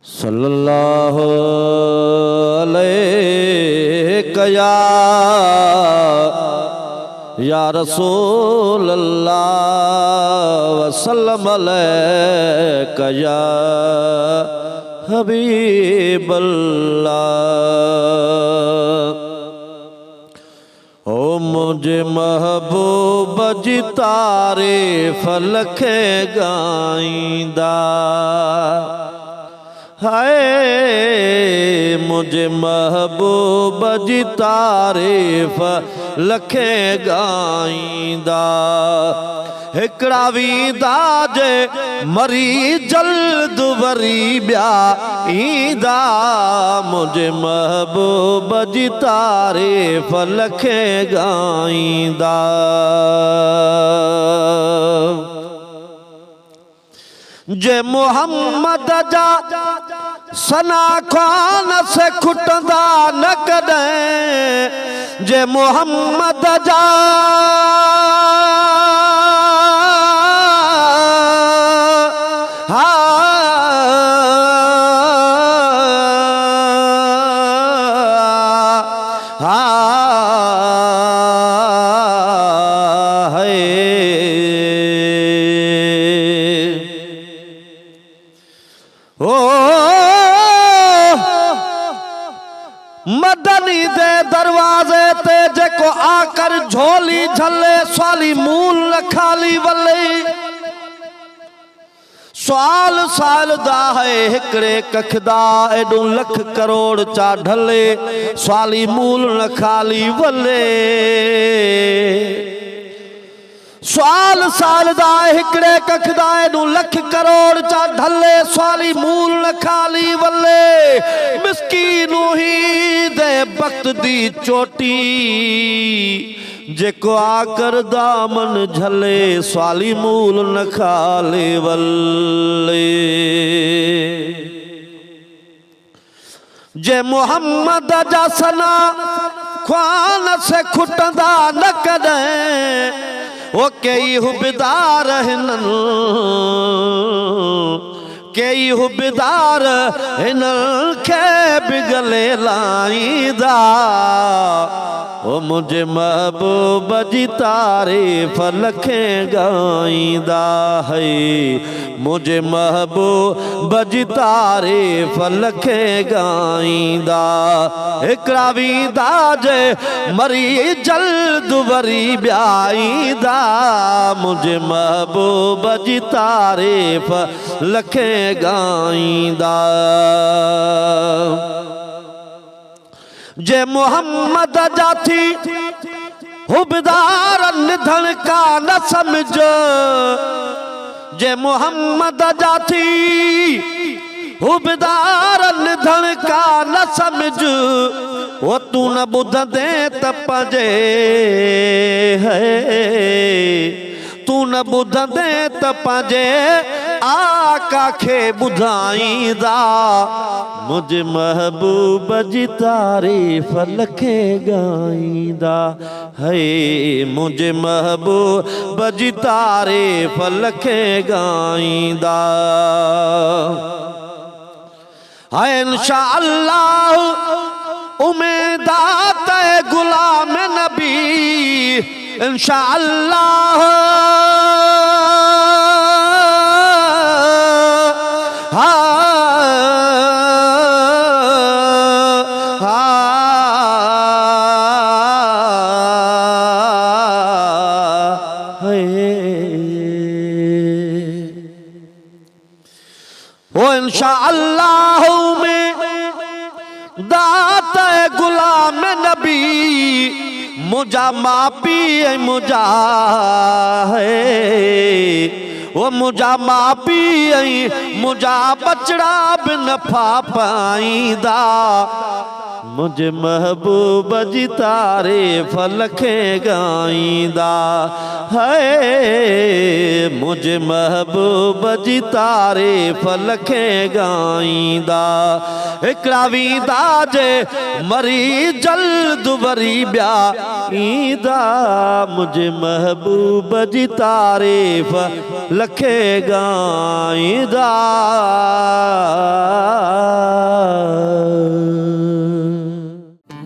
सल्लल्लाहु अलैहि या रसूल अल्लाह वसल्लम अलैका या हबीब अल्लाह। ओ मुझे महबूब जी तारीफ लखे गाईंदा, हाय मुझे महबूब जी तारीफ लखे गाईंदा। हिकड़ा वींदा जे मरी जल्द वरी ॿिया ईंदा, मुझे महबूब जी तारीफ लखे गाईंदा। जे मुहम्मद जा सना ख़्वान से खुटंदा न कॾहिं, जे मुहम्मद जा मदनी दे दरवाजे ते जेको आकर झोली झले स्वाली मूल न खाली वले। सवाल साल दा है हिकड़े कखदा एडो लख करोड़ चा ढले स्वाली मूल न खाली वले। सवाल साल दा हिकड़े कखदा एडो लख करोड़ चा ढले स्वाली मूल न खाली वले। मिस्कीनू ही दे वक्त दी चोटी जेको आकर दामन झले स्वाली मूल न खाले वले। जे मुहम्मद जा सना ख़्वान से खुटंदा न कॾहिं, वो कई हुबदार हिनन कई हुबदार हिनन खे बिगले लाईंदा। ओ मुझे महबूब जी तारीफ लखे गाईंदा है, मुझे महबूब जी तारीफ लखे गाईंदा। हिकड़ा वींदा जे मरी जल्द वरी ॿिया ईंदा, मुझे महबूब जी तारीफ लखे गाईंदा। जे मुहम्मद जाती हुबदार निधन का न समझ, जे मुहम्मद जाती हुबदार निधन का न समझ, वो तू न ॿुधंदे त पंहिंजे है, तू न ॿुधंदे त पंहिंजे आका खे ॿुधाईंदा। मुझे महबूब जी तारीफ लखे गाईंदा है, मुझे महबूब जी तारीफ लखे गाईंदा। है इंशाअल्लाह उम्मीदात गुलाम नबी, इंशाअल्लाह वो इंशाअल्लाह में दात गुलाम नबी, मुझा मापी मुझा है, वो मुझा मापी मुझा बचड़ा बिन फा पाईंदा। मुझे महबूब जी तारीफ लखे गाईंदा है, मुझे महबूब जी तारीफ लखे गाईंदा। हिकड़ा वींदा जे मरी जल्द वरी ॿिया ईंदा, मुझे महबूब जी तारीफ लखे गाईंदा।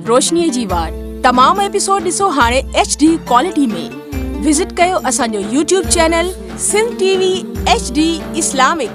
रोशनीअ जी वार तमाम एपिसोड ॾिसो हाणे HD क्वालिटी में। विजिट कयो असांजो YouTube channel Sindh TV HD Islamic.